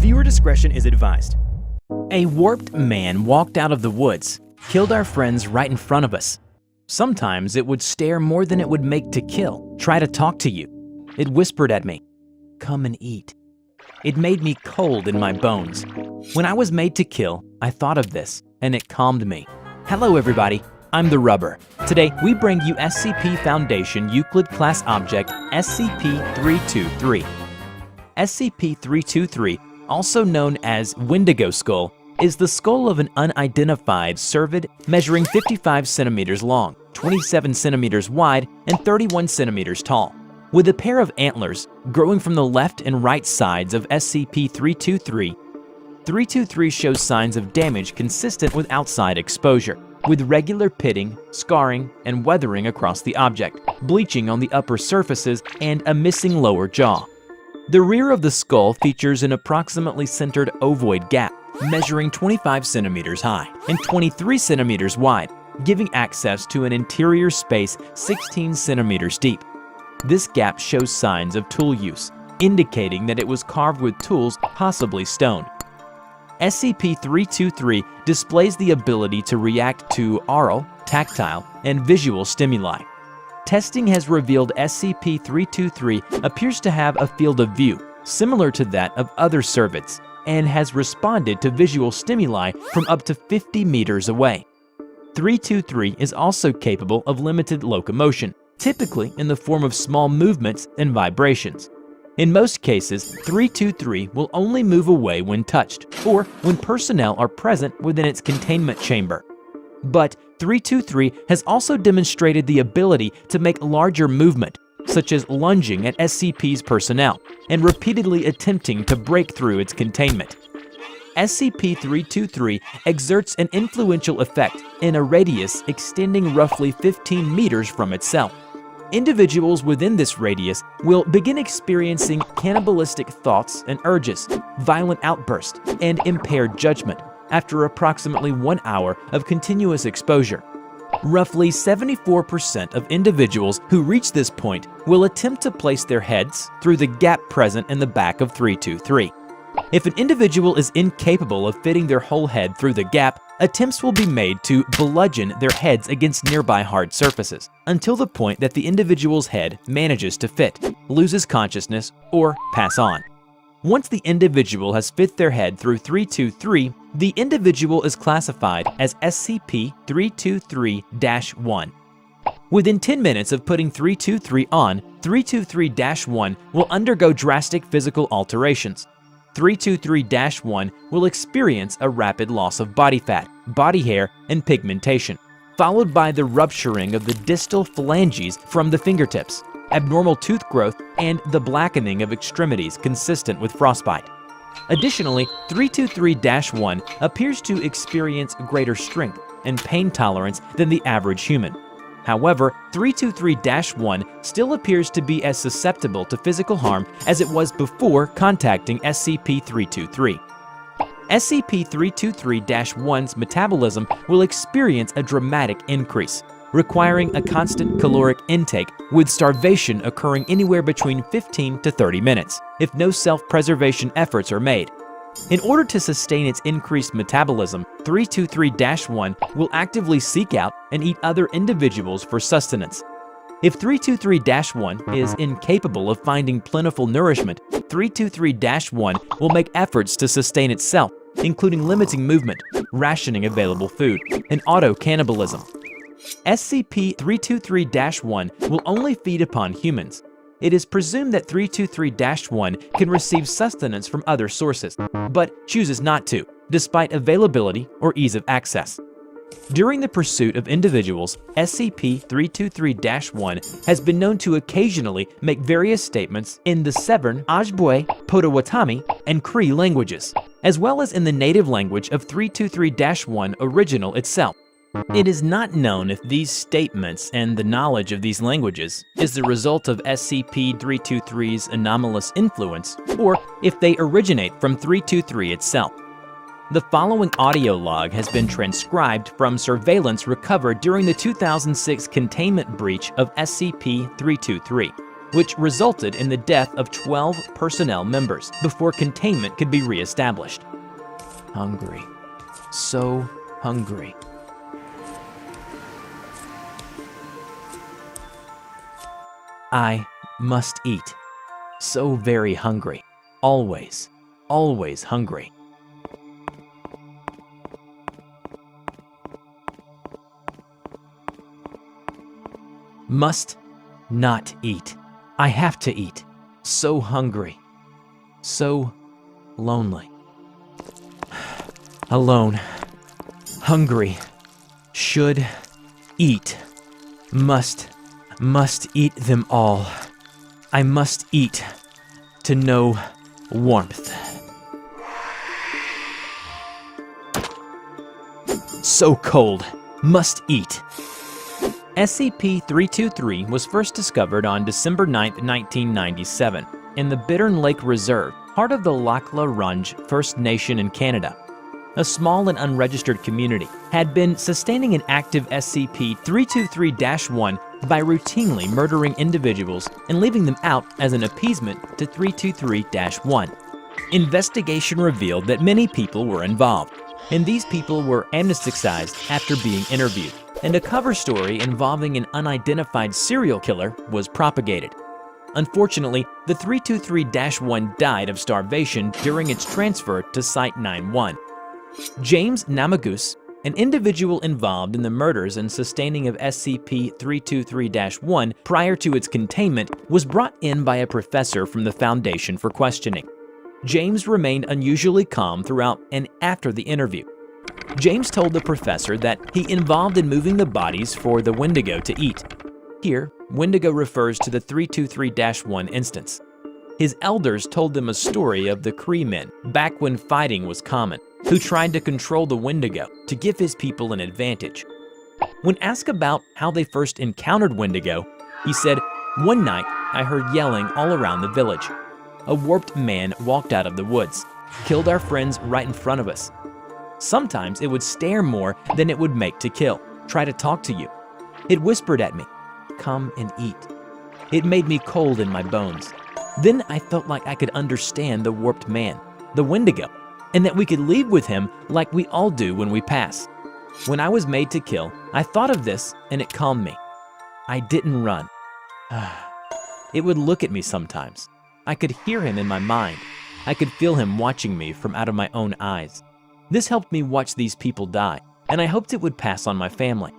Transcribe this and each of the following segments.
Viewer discretion is advised. A warped man walked out of the woods, killed our friends right in front of us. Sometimes it would stare more than it would make to kill, try to talk to you. It whispered at me, "Come and eat." It made me cold in my bones. When I was made to kill, I thought of this, and it calmed me. Hello everybody, I'm TheRubber. Today, we bring you SCP Foundation Euclid Class Object SCP-323. SCP-323, also known as Wendigo Skull, is the skull of an unidentified cervid measuring 55 centimeters long, 27 centimeters wide, and 31 centimeters tall. With a pair of antlers growing from the left and right sides of SCP-323, 323 shows signs of damage consistent with outside exposure, with regular pitting, scarring, and weathering across the object, bleaching on the upper surfaces, and a missing lower jaw. The rear of the skull features an approximately centered ovoid gap, measuring 25 centimeters high and 23 centimeters wide, giving access to an interior space 16 centimeters deep. This gap shows signs of tool use, indicating that it was carved with tools, possibly stone. SCP-323 displays the ability to react to aural, tactile, and visual stimuli. Testing has revealed SCP-323 appears to have a field of view similar to that of other cervids and has responded to visual stimuli from up to 50 meters away. 323 is also capable of limited locomotion, typically in the form of small movements and vibrations. In most cases, 323 will only move away when touched or when personnel are present within its containment chamber. But 323 has also demonstrated the ability to make larger movement, such as lunging at SCP's personnel and repeatedly attempting to break through its containment. SCP-323 exerts an influential effect in a radius extending roughly 15 meters from itself. Individuals within this radius will begin experiencing cannibalistic thoughts and urges, violent outbursts, and impaired judgment after approximately 1 hour of continuous exposure. Roughly 74% of individuals who reach this point will attempt to place their heads through the gap present in the back of 323. If an individual is incapable of fitting their whole head through the gap, attempts will be made to bludgeon their heads against nearby hard surfaces, until the point that the individual's head manages to fit, loses consciousness, or pass on. Once the individual has fit their head through 323, the individual is classified as SCP-323-1. Within 10 minutes of putting 323 on, 323-1 will undergo drastic physical alterations. 323-1 will experience a rapid loss of body fat, body hair, and pigmentation, followed by the rupturing of the distal phalanges from the fingertips, abnormal tooth growth, and the blackening of extremities consistent with frostbite. Additionally, 323-1 appears to experience greater strength and pain tolerance than the average human. However, 323-1 still appears to be as susceptible to physical harm as it was before contacting SCP-323. SCP-323-1's metabolism will experience a dramatic increase, requiring a constant caloric intake, with starvation occurring anywhere between 15 to 30 minutes, if no self-preservation efforts are made. In order to sustain its increased metabolism, 323-1 will actively seek out and eat other individuals for sustenance. If 323-1 is incapable of finding plentiful nourishment, 323-1 will make efforts to sustain itself, including limiting movement, rationing available food, and auto-cannibalism. SCP-323-1 will only feed upon humans. It is presumed that 323-1 can receive sustenance from other sources, but chooses not to, despite availability or ease of access. During the pursuit of individuals, SCP-323-1 has been known to occasionally make various statements in the Severn, Ojibwe, Potawatomi, and Cree languages, as well as in the native language of 323-1 original itself. It is not known if these statements and the knowledge of these languages is the result of SCP-323's anomalous influence, or if they originate from 323 itself. The following audio log has been transcribed from surveillance recovered during the 2006 containment breach of SCP-323. which resulted in the death of 12 personnel members before containment could be reestablished. Hungry. So hungry. I must eat. So very hungry. Always, always hungry. Must not eat. I have to eat. So hungry. So lonely. Alone. Hungry. Should eat. Must eat them all. I must eat to know warmth. So cold. Must eat. SCP-323 was first discovered on December 9, 1997, in the Bittern Lake Reserve, part of the Lac La Ronge First Nation in Canada. A small and unregistered community had been sustaining an active SCP-323-1 by routinely murdering individuals and leaving them out as an appeasement to 323-1. Investigation revealed that many people were involved, and these people were amnesticized after being interviewed, and a cover story involving an unidentified serial killer was propagated. Unfortunately, the 323-1 died of starvation during its transfer to Site-91. James Namagus, an individual involved in the murders and sustaining of SCP-323-1 prior to its containment, was brought in by a professor from the Foundation for questioning. James remained unusually calm throughout and after the interview. James told the professor that he involved in moving the bodies for the Wendigo to eat. Here, Wendigo refers to the 323-1 instance. His elders told them a story of the Cree men, back when fighting was common, who tried to control the Wendigo to give his people an advantage. When asked about how they first encountered Wendigo, he said, "One night, I heard yelling all around the village. A warped man walked out of the woods, killed our friends right in front of us. Sometimes it would stare more than it would make to kill, try to talk to you. It whispered at me, 'Come and eat.' It made me cold in my bones. Then I felt like I could understand the warped man, the Wendigo, and that we could leave with him like we all do when we pass. When I was made to kill, I thought of this and it calmed me. I didn't run. It would look at me sometimes. I could hear him in my mind. I could feel him watching me from out of my own eyes. This helped me watch these people die, and I hoped it would pass on my family."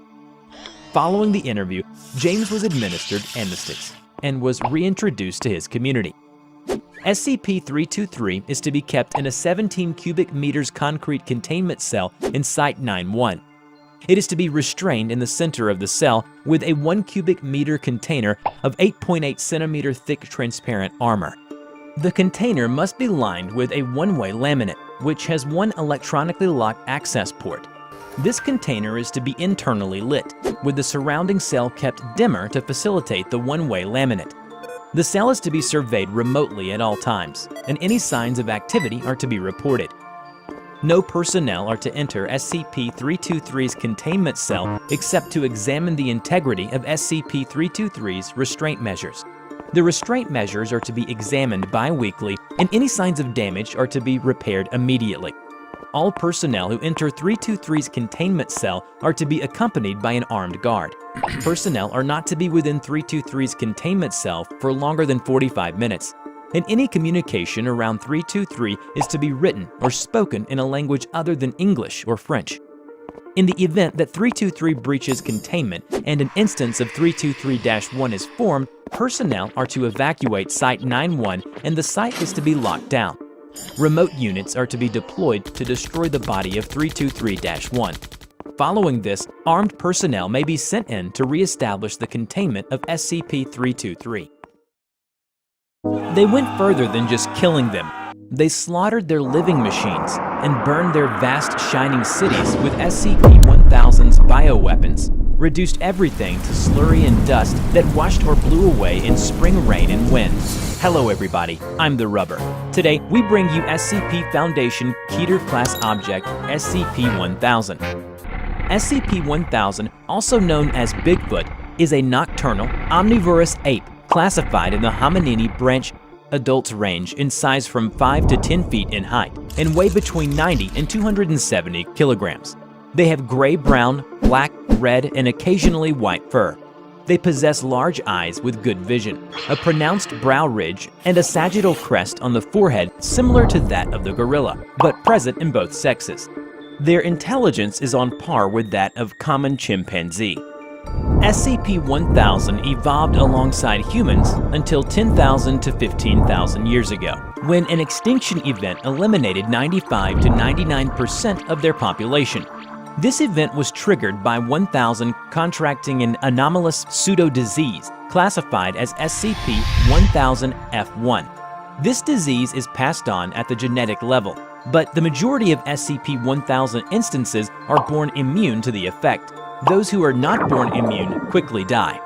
Following the interview, James was administered amnestics and was reintroduced to his community. SCP-323 is to be kept in a 17 cubic meters concrete containment cell in Site-91. It is to be restrained in the center of the cell with a 1 cubic meter container of 8.8 centimeter thick transparent armor. The container must be lined with a one-way laminate, which has one electronically locked access port. This container is to be internally lit, with the surrounding cell kept dimmer to facilitate the one-way laminate. The cell is to be surveyed remotely at all times, and any signs of activity are to be reported. No personnel are to enter SCP-323's containment cell except to examine the integrity of SCP-323's restraint measures. The restraint measures are to be examined bi-weekly, and any signs of damage are to be repaired immediately. All personnel who enter 323's containment cell are to be accompanied by an armed guard. Personnel are not to be within 323's containment cell for longer than 45 minutes, and any communication around 323 is to be written or spoken in a language other than English or French. In the event that 323 breaches containment and an instance of 323-1 is formed, personnel are to evacuate Site-91 and the site is to be locked down. Remote units are to be deployed to destroy the body of 323-1. Following this, armed personnel may be sent in to reestablish the containment of SCP-323. They went further than just killing them. They slaughtered their living machines and burned their vast shining cities with SCP-1000's bioweapons, reduced everything to slurry and dust that washed or blew away in spring rain and wind. Hello everybody, I'm TheRubber. Today we bring you SCP Foundation Keter Class Object SCP-1000. SCP-1000, also known as Bigfoot, is a nocturnal, omnivorous ape classified in the hominini branch. Adults range in size from 5 to 10 feet in height and weigh between 90 and 270 kilograms. They have gray-brown, black, red, and occasionally white fur. They possess large eyes with good vision, a pronounced brow ridge, and a sagittal crest on the forehead similar to that of the gorilla, but present in both sexes. Their intelligence is on par with that of common chimpanzee. SCP-1000 evolved alongside humans until 10,000 to 15,000 years ago, when an extinction event eliminated 95 to 99% of their population. This event was triggered by 1000 contracting an anomalous pseudo-disease classified as SCP-1000-F1. This disease is passed on at the genetic level, but the majority of SCP-1000 instances are born immune to the effect. Those who are not born immune quickly die.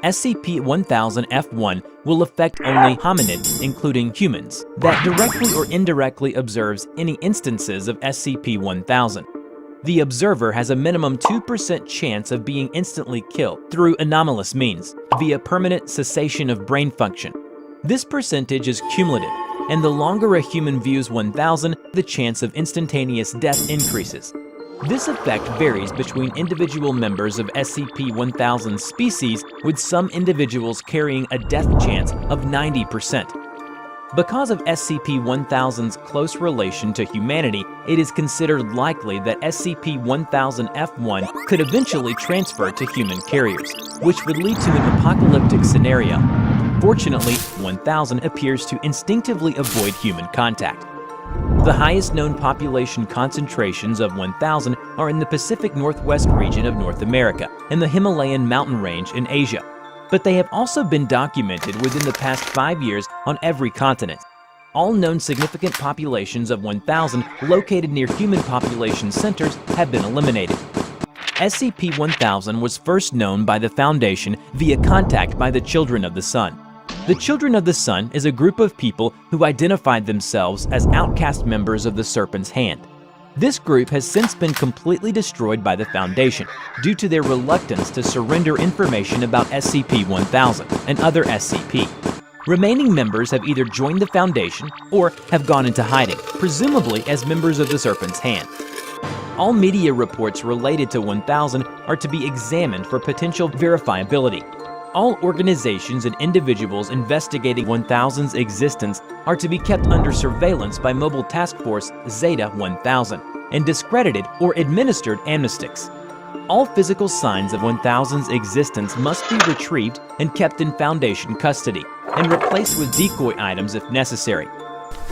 SCP-1000-F1 will affect only hominids, including humans, that directly or indirectly observes any instances of SCP-1000. The observer has a minimum 2% chance of being instantly killed through anomalous means, via permanent cessation of brain function. This percentage is cumulative, and the longer a human views 1000, the chance of instantaneous death increases. This effect varies between individual members of SCP-1000 species, with some individuals carrying a death chance of 90%. Because of SCP-1000's close relation to humanity, it is considered likely that SCP-1000-F1 could eventually transfer to human carriers, which would lead to an apocalyptic scenario. Fortunately, 1000 appears to instinctively avoid human contact. The highest known population concentrations of 1000 are in the Pacific Northwest region of North America and the Himalayan mountain range in Asia. But they have also been documented within the past 5 years on every continent. All known significant populations of 1000 located near human population centers have been eliminated. SCP-1000 was first known by the Foundation via contact by the Children of the Sun. The Children of the Sun is a group of people who identified themselves as outcast members of the Serpent's Hand. This group has since been completely destroyed by the Foundation due to their reluctance to surrender information about SCP-1000 and other SCP. Remaining members have either joined the Foundation or have gone into hiding, presumably as members of the Serpent's Hand. All media reports related to 1000 are to be examined for potential verifiability. All organizations and individuals investigating 1000's existence are to be kept under surveillance by Mobile Task Force Zeta-1000 and discredited or administered amnestics. All physical signs of 1000's existence must be retrieved and kept in Foundation custody and replaced with decoy items if necessary.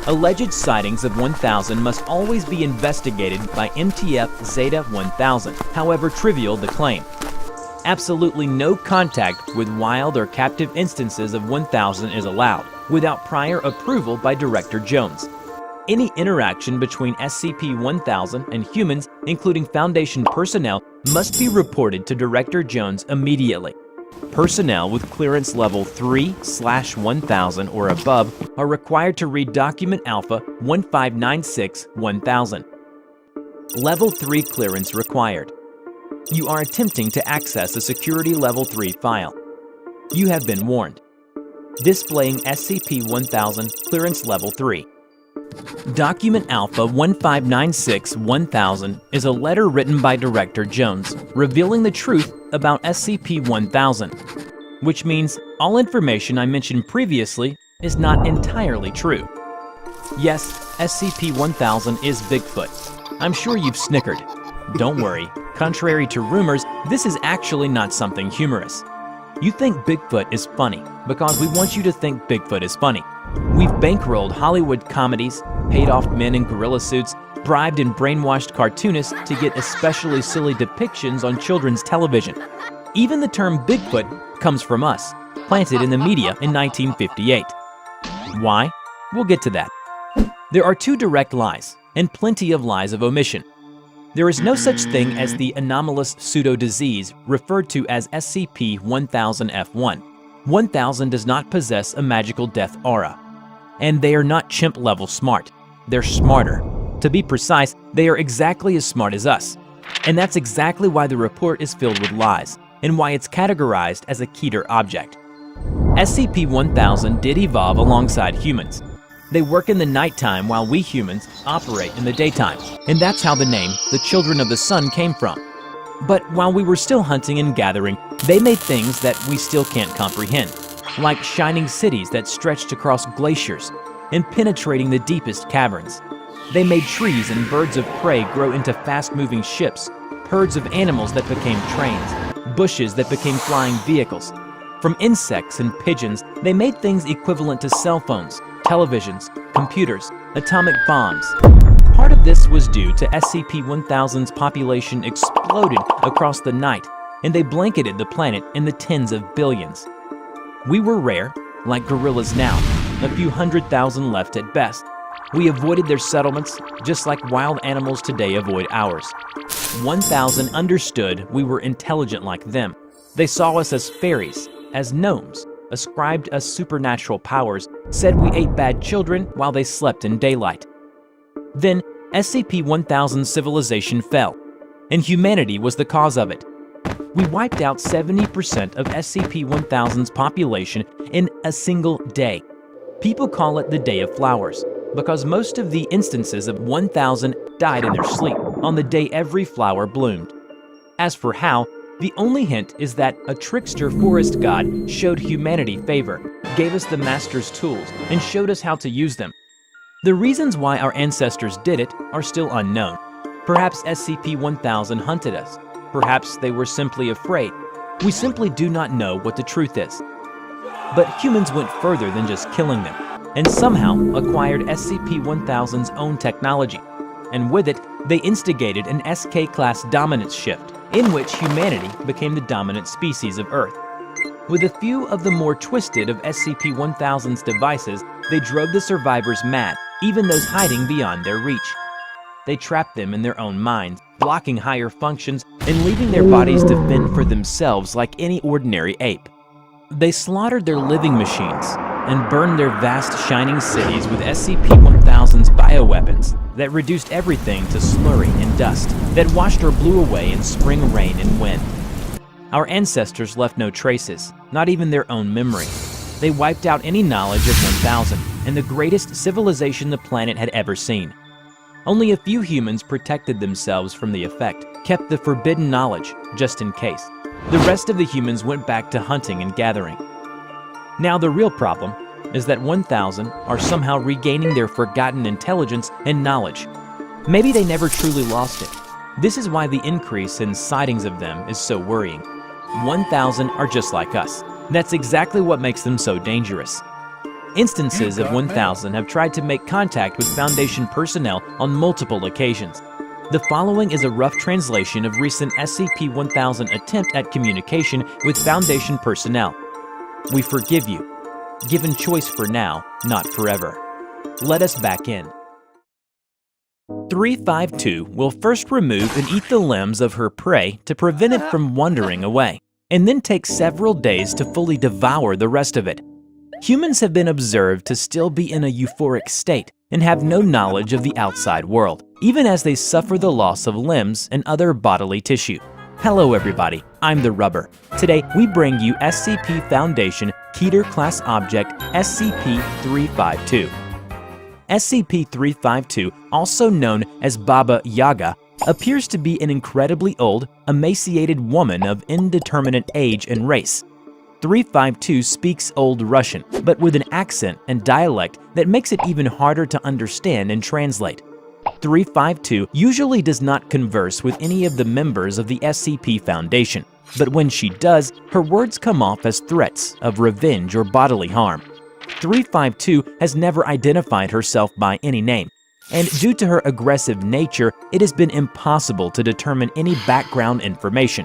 Alleged sightings of 1000 must always be investigated by MTF Zeta-1000, however trivial the claim. Absolutely no contact with wild or captive instances of 1000 is allowed, without prior approval by Director Jones. Any interaction between SCP-1000 and humans, including Foundation personnel, must be reported to Director Jones immediately. Personnel with clearance level 3/1000 or above are required to read Document Alpha 1596-1000. Level 3 clearance required. You are attempting to access a Security Level 3 file. You have been warned. Displaying SCP-1000 Clearance Level 3. Document Alpha 1596-1000 is a letter written by Director Jones revealing the truth about SCP-1000, which means all information I mentioned previously is not entirely true. Yes, SCP-1000 is Bigfoot. I'm sure you've snickered. Don't worry, contrary to rumors, this is actually not something humorous. You think Bigfoot is funny because we want you to think Bigfoot is funny. We've bankrolled Hollywood comedies, paid off men in gorilla suits, bribed and brainwashed cartoonists to get especially silly depictions on children's television. Even the term Bigfoot comes from us, planted in the media in 1958. Why? We'll get to that. There are 2 direct lies, and plenty of lies of omission. There is no such thing as the anomalous pseudo-disease referred to as SCP-1000-F1. 1000 does not possess a magical death aura. And they are not chimp-level smart. They're smarter. To be precise, they are exactly as smart as us. And that's exactly why the report is filled with lies, and why it's categorized as a Keter object. SCP-1000 did evolve alongside humans. They work in the nighttime while we humans operate in the daytime, and that's how the name, the Children of the Sun, came from. But while we were still hunting and gathering, they made things that we still can't comprehend, like shining cities that stretched across glaciers and penetrating the deepest caverns. They made trees and birds of prey grow into fast-moving ships, herds of animals that became trains, bushes that became flying vehicles. From insects and pigeons, they made things equivalent to cell phones, televisions, computers, atomic bombs. Part of this was due to SCP-1000's population exploded across the night, and they blanketed the planet in the tens of billions. We were rare, like gorillas now, a few 100,000 left at best. We avoided their settlements, just like wild animals today avoid ours. 1000 understood we were intelligent like them. They saw us as fairies, as gnomes, ascribed us supernatural powers, said we ate bad children while they slept in daylight. Then, SCP-1000 civilization fell, and humanity was the cause of it. We wiped out 70% of SCP-1000's population in a single day. People call it the Day of Flowers, because most of the instances of 1000 died in their sleep on the day every flower bloomed. As for how, the only hint is that a trickster forest god showed humanity favor, gave us the master's tools, and showed us how to use them. The reasons why our ancestors did it are still unknown. Perhaps SCP-1000 hunted us. Perhaps they were simply afraid. We simply do not know what the truth is. But humans went further than just killing them, and somehow acquired SCP-1000's own technology. And with it, they instigated an SK-class dominance shift, in which humanity became the dominant species of Earth. With a few of the more twisted of SCP-1000's devices, they drove the survivors mad, even those hiding beyond their reach. They trapped them in their own minds, blocking higher functions and leaving their bodies to fend for themselves like any ordinary ape. They slaughtered their living machines and burned their vast shining cities with SCP-1000's bioweapons that reduced everything to slurry and dust that washed or blew away in spring rain and wind. Our ancestors left no traces, not even their own memory. They wiped out any knowledge of 1000 and the greatest civilization the planet had ever seen. Only a few humans protected themselves from the effect, kept the forbidden knowledge, just in case. The rest of the humans went back to hunting and gathering. Now the real problem is that 1000 are somehow regaining their forgotten intelligence and knowledge. Maybe they never truly lost it. This is why the increase in sightings of them is so worrying. 1000 are just like us. That's exactly what makes them so dangerous. Instances of 1000 have tried to make contact with Foundation personnel on multiple occasions. The following is a rough translation of recent SCP-1000 attempt at communication with Foundation personnel. We forgive you. Given choice for now, not forever. Let us back in. 352 will first remove and eat the limbs of her prey to prevent it from wandering away, and then take several days to fully devour the rest of it. Humans have been observed to still be in a euphoric state and have no knowledge of the outside world, even as they suffer the loss of limbs and other bodily tissue. Hello everybody, I'm TheRubber. Today we bring you SCP Foundation Keter Class Object SCP-352. SCP-352, also known as Baba Yaga, appears to be an incredibly old, emaciated woman of indeterminate age and race. 352 speaks Old Russian, but with an accent and dialect that makes it even harder to understand and translate. 352 usually does not converse with any of the members of the SCP Foundation, but when she does, her words come off as threats of revenge or bodily harm. 352 has never identified herself by any name, and due to her aggressive nature, it has been impossible to determine any background information.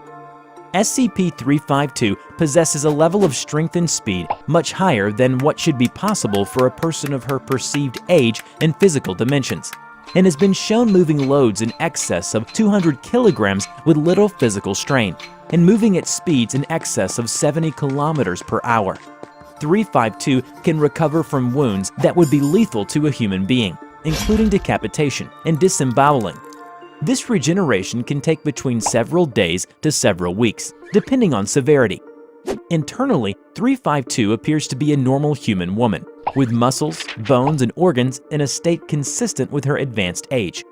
SCP-352 possesses a level of strength and speed much higher than what should be possible for a person of her perceived age and physical dimensions, and has been shown moving loads in excess of 200 kilograms with little physical strain, and moving at speeds in excess of 70 kilometers per hour. 352 can recover from wounds that would be lethal to a human being, including decapitation and disemboweling. This regeneration can take between several days to several weeks, depending on severity. Internally, 352 appears to be a normal human woman, with muscles, bones, and organs in a state consistent with her advanced age.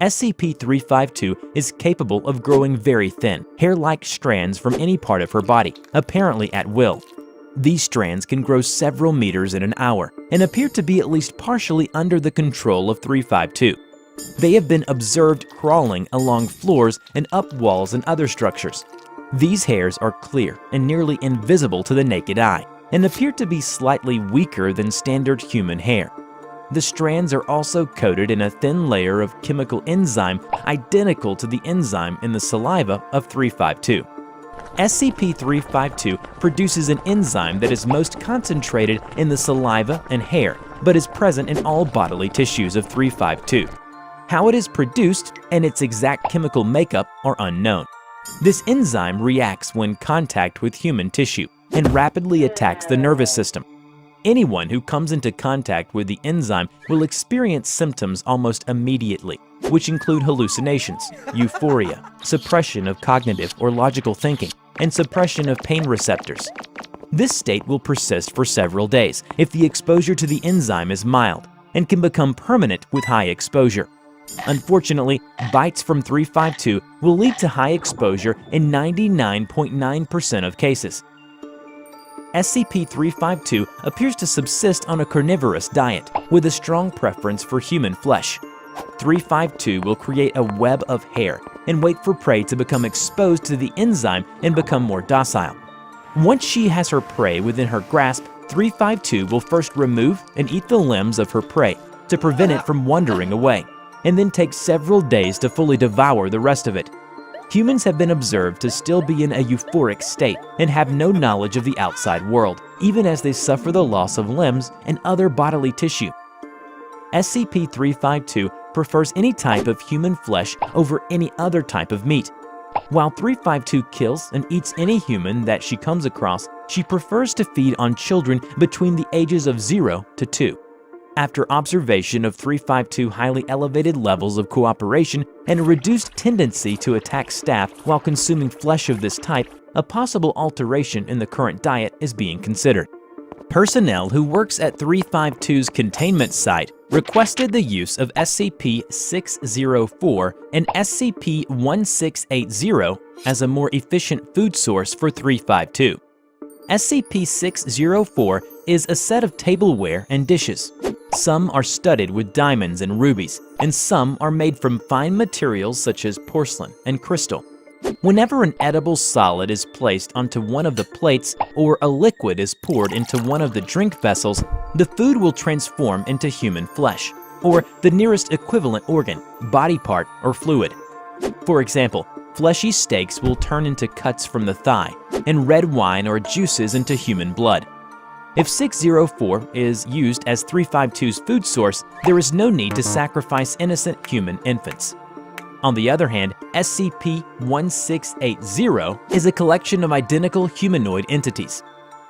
SCP-352 is capable of growing very thin, hair-like strands from any part of her body, apparently at will. These strands can grow several meters in an hour and appear to be at least partially under the control of 352. They have been observed crawling along floors and up walls and other structures. These hairs are clear and nearly invisible to the naked eye and appear to be slightly weaker than standard human hair. The strands are also coated in a thin layer of chemical enzyme identical to the enzyme in the saliva of 352. SCP-352 produces an enzyme that is most concentrated in the saliva and hair, but is present in all bodily tissues of 352. How it is produced and its exact chemical makeup are unknown. This enzyme reacts when contact with human tissue and rapidly attacks the nervous system. Anyone who comes into contact with the enzyme will experience symptoms almost immediately, which include hallucinations, euphoria, suppression of cognitive or logical thinking, and suppression of pain receptors. This state will persist for several days if the exposure to the enzyme is mild, and can become permanent with high exposure. Unfortunately, bites from 352 will lead to high exposure in 99.9% of cases. SCP-352 appears to subsist on a carnivorous diet, with a strong preference for human flesh. 352 will create a web of hair and wait for prey to become exposed to the enzyme and become more docile. Once she has her prey within her grasp, 352 will first remove and eat the limbs of her prey to prevent it from wandering away, and then take several days to fully devour the rest of it. Humans have been observed to still be in a euphoric state and have no knowledge of the outside world, even as they suffer the loss of limbs and other bodily tissue. SCP-352 prefers any type of human flesh over any other type of meat. While 352 kills and eats any human that she comes across, she prefers to feed on children between the ages of 0 to 2. After observation of 352 highly elevated levels of cooperation and a reduced tendency to attack staff while consuming flesh of this type, a possible alteration in the current diet is being considered. Personnel who works at 352's containment site requested the use of SCP-604 and SCP-1680 as a more efficient food source for 352. SCP-604 is a set of tableware and dishes. Some are studded with diamonds and rubies, and some are made from fine materials such as porcelain and crystal. Whenever an edible solid is placed onto one of the plates or a liquid is poured into one of the drink vessels, the food will transform into human flesh, or the nearest equivalent organ, body part, or fluid. For example, fleshy steaks will turn into cuts from the thigh, and red wine or juices into human blood. If 604 is used as 352's food source, there is no need to sacrifice innocent human infants. On the other hand, SCP-1680 is a collection of identical humanoid entities.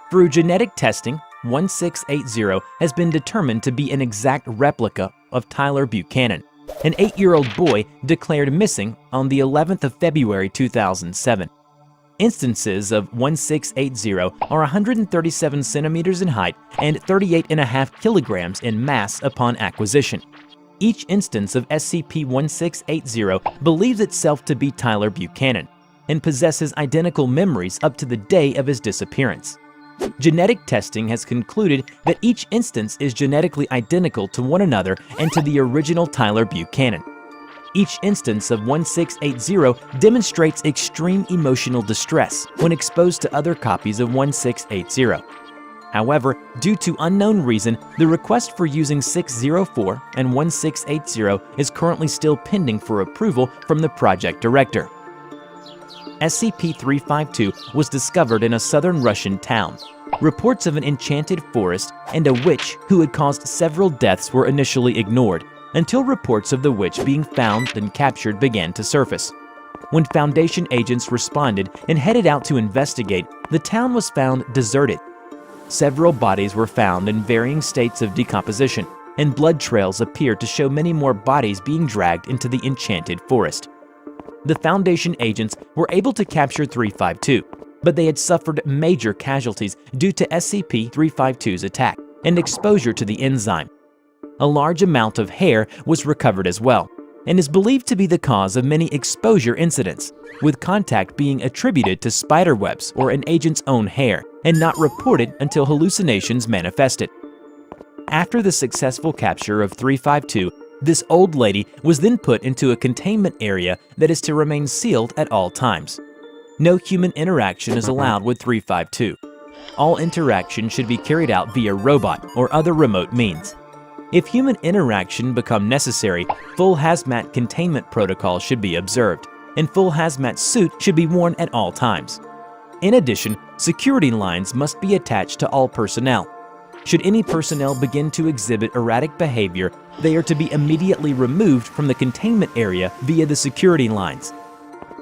Through genetic testing, 1680 has been determined to be an exact replica of Tyler Buchanan, an 8-year-old boy declared missing on the 11th of February 2007. Instances of 1680 are 137 centimeters in height and 38.5 kilograms in mass upon acquisition. Each instance of SCP-1680 believes itself to be Tyler Buchanan and possesses identical memories up to the day of his disappearance. Genetic testing has concluded that each instance is genetically identical to one another and to the original Tyler Buchanan. Each instance of 1680 demonstrates extreme emotional distress when exposed to other copies of 1680. However, due to unknown reason, the request for using 604 and 1680 is currently still pending for approval from the project director. SCP-352 was discovered in a southern Russian town. Reports of an enchanted forest and a witch who had caused several deaths were initially ignored, until reports of the witch being found and captured began to surface. When Foundation agents responded and headed out to investigate, the town was found deserted. Several bodies were found in varying states of decomposition, and blood trails appeared to show many more bodies being dragged into the enchanted forest. The Foundation agents were able to capture 352, but they had suffered major casualties due to SCP-352's attack and exposure to the enzyme. A large amount of hair was recovered as well, and is believed to be the cause of many exposure incidents, with contact being attributed to spider webs or an agent's own hair, and not reported until hallucinations manifested. After the successful capture of 352, this old lady was then put into a containment area that is to remain sealed at all times. No human interaction is allowed with 352. All interaction should be carried out via robot or other remote means. If human interaction become necessary, full hazmat containment protocol should be observed, and full hazmat suit should be worn at all times. In addition, security lines must be attached to all personnel. Should any personnel begin to exhibit erratic behavior, they are to be immediately removed from the containment area via the security lines.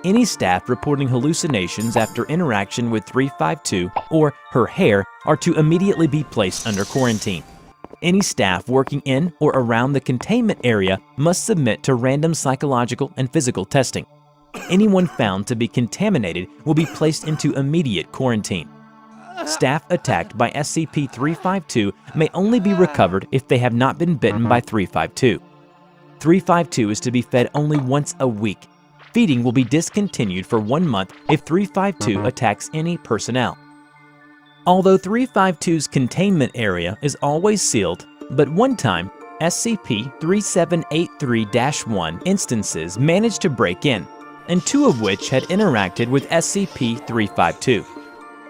Any staff reporting hallucinations after interaction with 352 or her hair are to immediately be placed under quarantine. Any staff working in or around the containment area must submit to random psychological and physical testing. Anyone found to be contaminated will be placed into immediate quarantine. Staff attacked by SCP-352 may only be recovered if they have not been bitten by 352. 352 is to be fed only once a week. Feeding will be discontinued for 1 month if 352 attacks any personnel. Although 352's containment area is always sealed, but one time, SCP-3783-1 instances managed to break in, and 2 of which had interacted with SCP-352.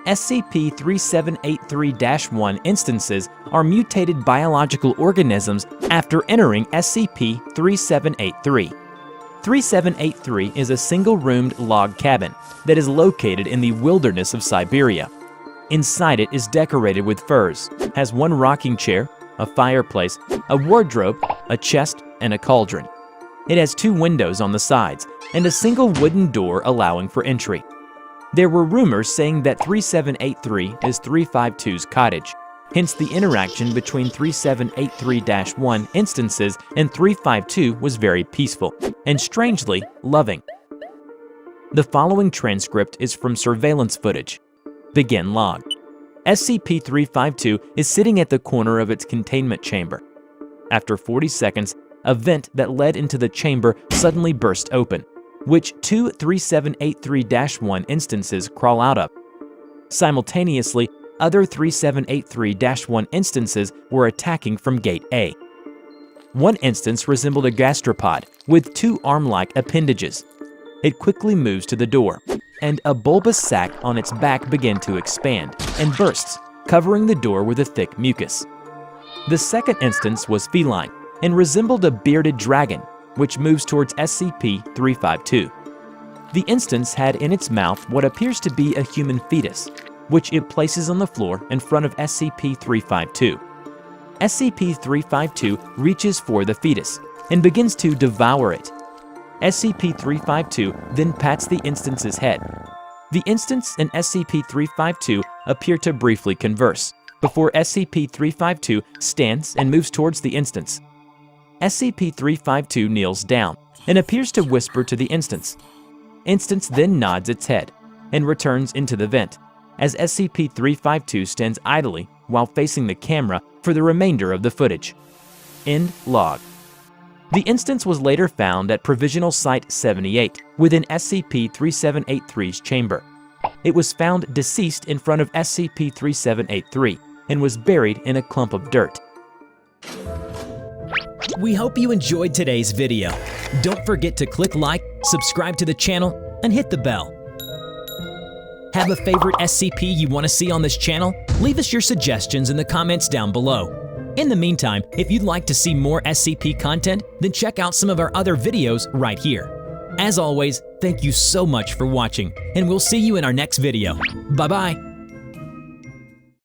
SCP-3783-1 instances are mutated biological organisms after entering SCP-3783. 3783 is a single-roomed log cabin that is located in the wilderness of Siberia. Inside it is decorated with furs, has 1 rocking chair, a fireplace, a wardrobe, a chest, and a cauldron. It has 2 windows on the sides and a single wooden door allowing for entry. There were rumors saying that 3783 is 352's cottage, hence the interaction between 3783-1 instances and 352 was very peaceful and strangely loving. The following transcript is from surveillance footage. Begin log. SCP-352 is sitting at the corner of its containment chamber. After 40 seconds, a vent that led into the chamber suddenly burst open, which 2 3783-1 instances crawl out of. Simultaneously, other 3783-1 instances were attacking from Gate A. One instance resembled a gastropod with 2 arm-like appendages. It quickly moves to the door, and a bulbous sac on its back began to expand and bursts, covering the door with a thick mucus. The second instance was feline and resembled a bearded dragon, which moves towards SCP-352. The instance had in its mouth what appears to be a human fetus, which it places on the floor in front of SCP-352. SCP-352 reaches for the fetus and begins to devour it. SCP-352 then pats the instance's head. The instance and SCP-352 appear to briefly converse, before SCP-352 stands and moves towards the instance. SCP-352 kneels down and appears to whisper to the instance. Instance then nods its head and returns into the vent, as SCP-352 stands idly while facing the camera for the remainder of the footage. End log. The instance was later found at Provisional Site 78 within SCP-3783's chamber. It was found deceased in front of SCP-3783 and was buried in a clump of dirt. We hope you enjoyed today's video. Don't forget to click like, subscribe to the channel, and hit the bell. Have a favorite SCP you want to see on this channel? Leave us your suggestions in the comments down below. In the meantime, if you'd like to see more SCP content, then check out some of our other videos right here. As always, thank you so much for watching, and we'll see you in our next video. Bye-bye!